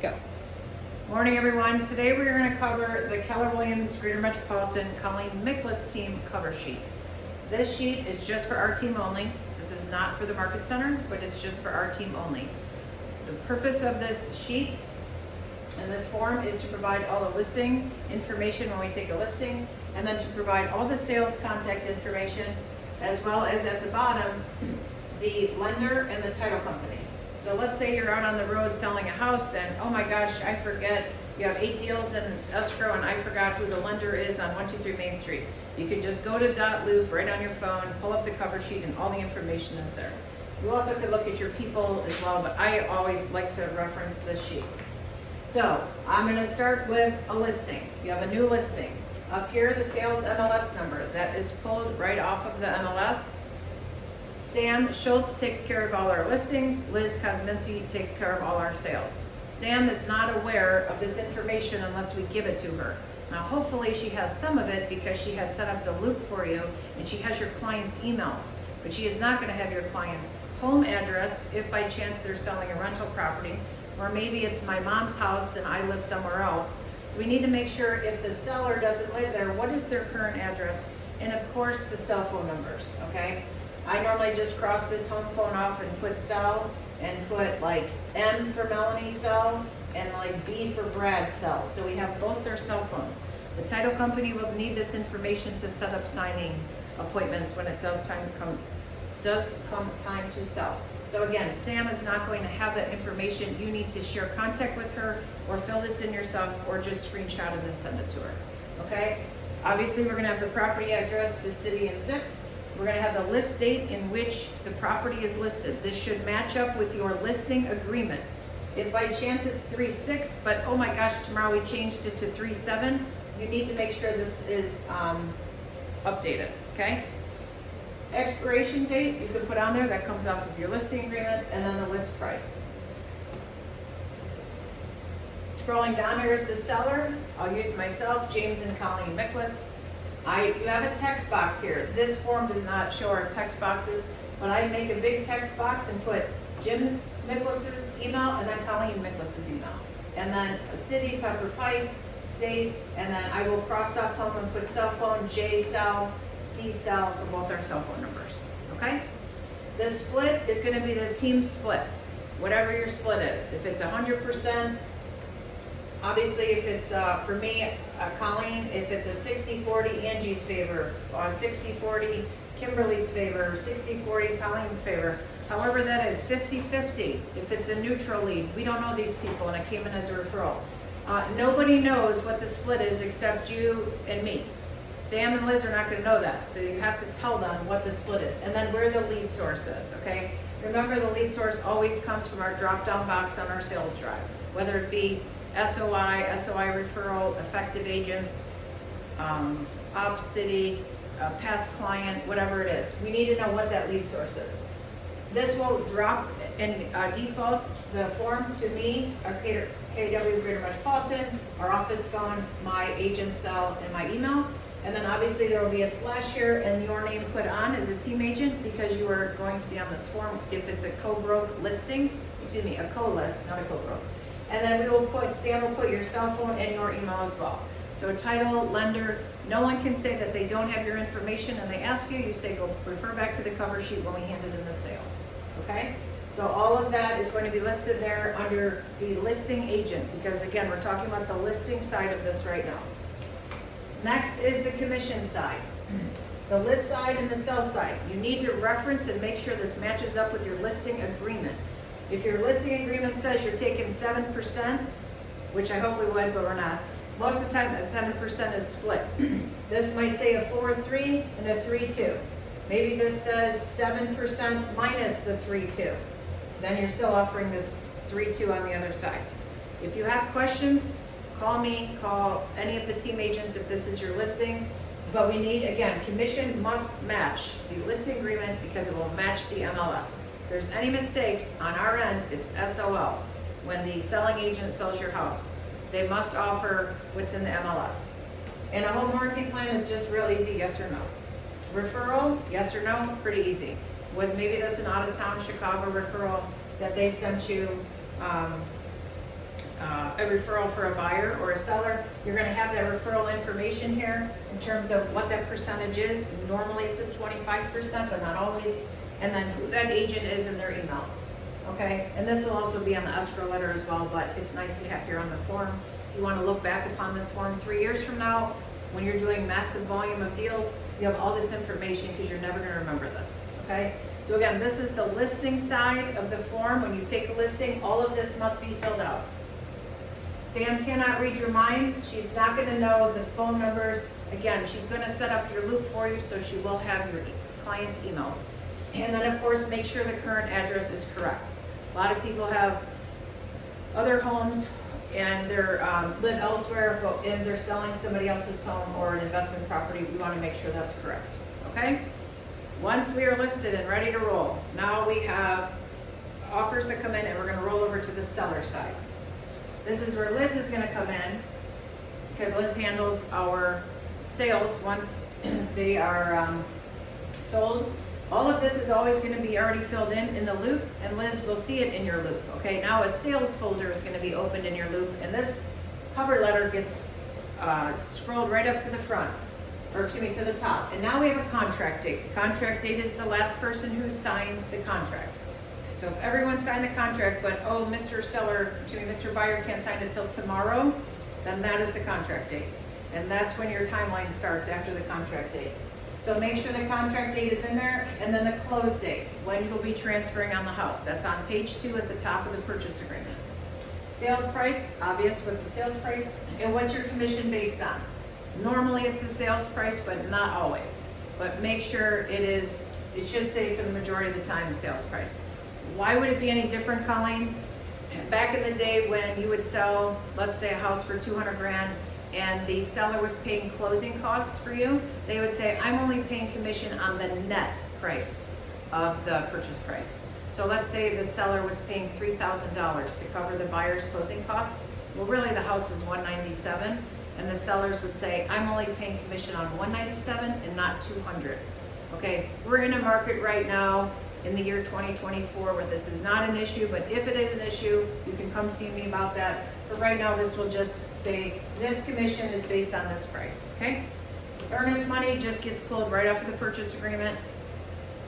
Go. Morning, everyone. Today we're going to cover the Keller Williams Greater Metropolitan Colleen Miklas team cover sheet. This sheet is just for our team only. This is not for the Market Center, but it's just for our team only. The purpose of this sheet and this form is to provide all the listing information when we take a listing, and then to provide all the sales contact information, as well as at the bottom, the lender and the title company. So let's say you're out on the road selling a house and, oh my gosh, I forget, you have 8 deals in escrow and I forgot who the lender is on 123 Main Street. You can just go to .loop right on your phone, pull up the cover sheet, and all the information is there. You also could look at your people as well, but I always like to reference this sheet. So I'm going to start with a listing. You have a new listing. Up here, the sales MLS number that is pulled right off of the MLS. Sam Schultz takes care of all our listings. Liz Kosminski takes care of all our sales. Sam is not aware of this information unless we give it to her. Now, hopefully she has some of it because she has set up the loop for you and she has your client's emails. But she is not going to have your client's home address if by chance they're selling a rental property, or maybe it's my mom's house and I live somewhere else. So we need to make sure if the seller doesn't live there, what is their current address? And of course, the cell phone numbers, okay? I normally just cross this home phone off and put cell and put like M for Melanie cell and like B for Brad cell. So we have both their cell phones. The title company will need this information to set up signing appointments when it does come time to sell. So again, Sam is not going to have that information. You need to share contact with her or fill this in yourself or just screenshot it and send it to her, okay? Obviously, we're gonna have the property address, the city and zip. We're going to have the list date in which the property is listed. This should match up with your listing agreement. If by chance it's 3/6, but oh my gosh, tomorrow we changed it to 3/7, you need to make sure this is updated, okay? Expiration date, you can put on there, that comes off of your listing agreement, and then the list price. Scrolling down here is the seller. I'll use myself, James and Colleen Miklas. You have a text box here. This form does not show our text boxes, but I make a big text box and put Jim Miklas's email and then Colleen Miklas's email. And then city, Pepper Pike, state, and then I will cross off home and put cell phone, J cell, C cell for both our cell phone numbers, okay? The split is gonna be the team split, whatever your split is. If it's 100%, obviously, if it's, for me, Colleen, if it's a 60-40 Angie's favor, 60-40 Kimberly's favor, 60-40 Colleen's favor, however that is, 50-50, if it's a neutral lead, we don't know these people and it came in as a referral. Nobody knows what the split is except you and me. Sam and Liz are not gonna know that, so you have to tell them what the split is, and then where the lead source is, okay? Remember, the lead source always comes from our drop-down box on our sales drive, whether it be SOI referral, effective agents, Ops City, past client, whatever it is. We need to know what that lead source is. This will drop in default the form to me, our KW Greater Metropolitan, our office phone, my agent cell, and my email. And then obviously there will be a slash here and your name put on as a team agent because you are going to be on this form if it's a co-broke listing, excuse me, a co-list, not a co-broke. And then Sam will put your cell phone and your email as well. So title, lender, no one can say that they don't have your information and they ask you, you say go refer back to the cover sheet when we hand it in the sale, okay? So all of that is going to be listed there under the listing agent because again, we're talking about the listing side of this right now. Next is the commission side. The list side and the sell side. You need to reference and make sure this matches up with your listing agreement. If your listing agreement says you're taking 7%, which I hope we would, but we're not, most of the time that 7% is split. This might say a 4-3 and a 3-2. Maybe this says 7% minus the 3-2. Then you're still offering this 3-2 on the other side. If you have questions, call me, call any of the team agents if this is your listing. But we need, again, commission must match the listing agreement because it will match the MLS. If there's any mistakes on our end, it's SOL. When the selling agent sells your house, they must offer what's in the MLS. And a home warranty plan is just real easy, yes or no. Referral, yes or no, pretty easy. Was maybe this an out-of-town Chicago referral that they sent you a referral for a buyer or a seller, you're gonna have that referral information here in terms of what that percentage is. Normally it's at 25%, but not always. And then who that agent is and their email. Okay, and this will also be on the escrow letter as well, but it's nice to have here on the form. If you wanna look back upon this form 3 years from now, when you're doing massive volume of deals, you have all this information because you're never gonna remember this, okay? So again, this is the listing side of the form. When you take a listing, all of this must be filled out. Sam cannot read your mind. She's not gonna know the phone numbers. Again, she's gonna set up your loop for you, so she will have your client's emails. And then of course, make sure the current address is correct. A lot of people have other homes and they're live elsewhere, and they're selling somebody else's home or an investment property. We wanna make sure that's correct, okay? Once we are listed and ready to roll, now we have offers that come in and we're gonna roll over to the seller side. This is where Liz is gonna come in because Liz handles our sales once they are sold. All of this is always gonna be already filled in the loop, and Liz will see it in your loop, okay? Now a sales folder is gonna be opened in your loop, and this cover letter gets scrolled right up to the front, or excuse me, to the top. And now we have a contract date. The contract date is the last person who signs the contract. So if everyone signed the contract, but oh, Mr. Buyer can't sign it till tomorrow, then that is the contract date. And that's when your timeline starts after the contract date. So make sure the contract date is in there, and then the close date, when you'll be transferring on the house. That's on page 2 at the top of the purchase agreement. Sales price, obvious, what's the sales price? And what's your commission based on? Normally it's the sales price, but not always. But make sure it should say for the majority of the time, the sales price. Why would it be any different, Colleen? Back in the day when you would sell, let's say a house for 200 grand, and the seller was paying closing costs for you, they would say, I'm only paying commission on the net price of the purchase price. So let's say the seller was paying $3,000 to cover the buyer's closing costs. Well, really the house is $197, and the sellers would say, I'm only paying commission on $197 and not $200. Okay, we're in a market right now in the year 2024 where this is not an issue, but if it is an issue, you can come see me about that. But right now, this will just say, this commission is based on this price, okay? Earnest money just gets pulled right off of the purchase agreement,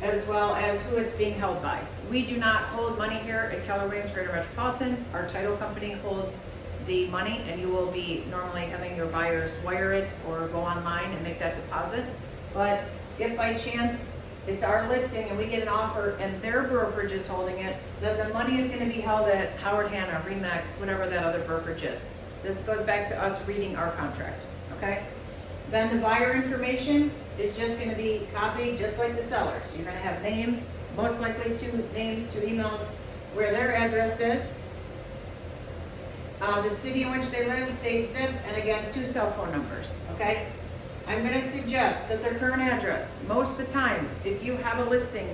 as well as who it's being held by. We do not hold money here at Keller Williams Greater Metropolitan. Our title company holds the money, and you will be normally having your buyers wire it or go online and make that deposit. But if by chance it's our listing and we get an offer and their brokerage is holding it, then the money is going to be held at Howard Hanna, Remax, whatever that other brokerage is. This goes back to us reading our contract, okay? Then the buyer information is just going to be copied just like the sellers. You're going to have name, most likely 2 names, 2 emails, where their address is, the city in which they live, state, zip, and again, 2 cell phone numbers, okay? I'm going to suggest that their current address, most of the time, if you have a listing,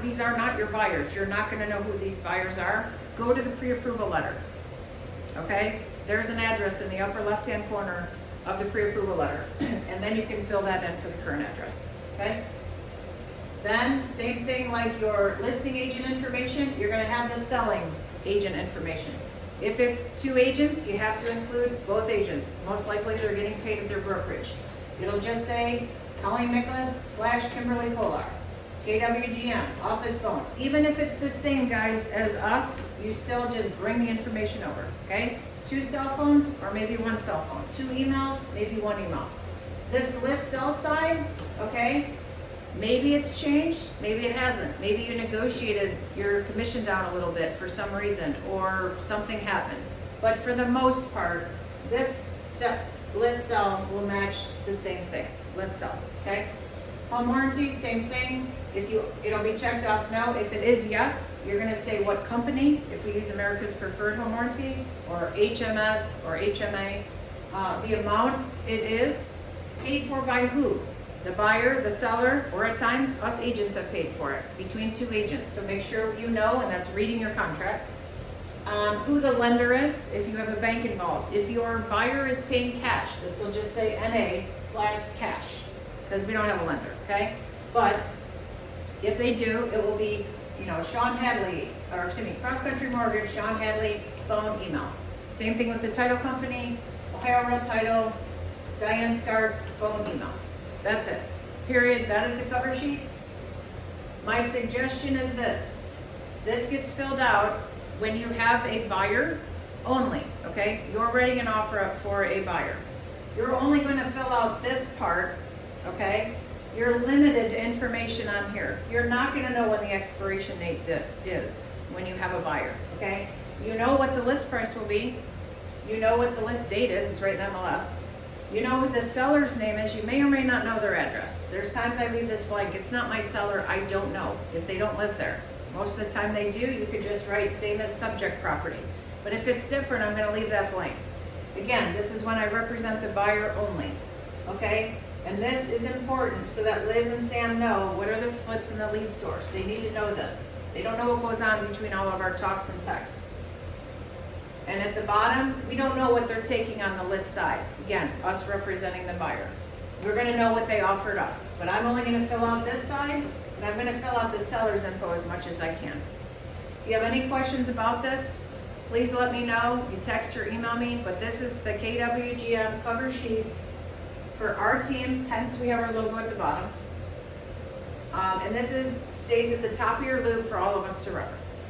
these are not your buyers. You're not going to know who these buyers are. Go to the pre-approval letter, okay? There's an address in the upper left-hand corner of the pre-approval letter, and then you can fill that in for the current address, okay? Then, same thing like your listing agent information, you're going to have the selling agent information. If it's 2 agents, you have to include both agents. Most likely they're getting paid at their brokerage. It'll just say Colleen Miklas / Kimberly Kolar, KWGM, office phone. Even if it's the same guys as us, you still just bring the information over, okay? 2 cell phones or maybe 1 cell phone. 2 emails, maybe 1 email. This list sell side, okay? Maybe it's changed, maybe it hasn't. Maybe you negotiated your commission down a little bit for some reason or something happened. But for the most part, this list sell will match the same thing, list sell, okay? Home warranty, same thing. It'll be checked off no. If it is yes, you're gonna say what company, if we use America's Preferred Home Warranty, or HMS, or HMA. The amount it is, paid for by who? The buyer, the seller, or at times, us agents have paid for it, between 2 agents. So make sure you know, and that's reading your contract. Who the lender is, if you have a bank involved. If your buyer is paying cash, this will just say NA/cash, because we don't have a lender, okay? But if they do, it will be, Sean Hadley, or excuse me, Cross Country Mortgage, Sean Hadley, phone, email. Same thing with the title company, Ohio Real Title, Diane Scart's phone, email. That's it. Period. That is the cover sheet. My suggestion is this. This gets filled out when you have a buyer only, okay? You're writing an offer up for a buyer. You're only going to fill out this part, okay? You're limited to information on here. You're not going to know when the expiration date is when you have a buyer, okay? You know what the list price will be. You know what the list date is. It's right in MLS. You know what the seller's name is. You may or may not know their address. There's times I leave this blank. It's not my seller. I don't know if they don't live there. Most of the time they do. You could just write same as subject property. But if it's different, I'm going to leave that blank. Again, this is when I represent the buyer only, okay? And this is important so that Liz and Sam know what are the splits in the lead source. They need to know this. They don't know what goes on between all of our talks and texts. And at the bottom, we don't know what they're taking on the list side. Again, us representing the buyer. We're going to know what they offered us. But I'm only going to fill out this side, and I'm going to fill out the seller's info as much as I can. If you have any questions about this, please let me know. You text or email me. But this is the KWGM cover sheet for our team. Hence, we have our logo at the bottom. And this stays at the top of your loop for all of us to reference.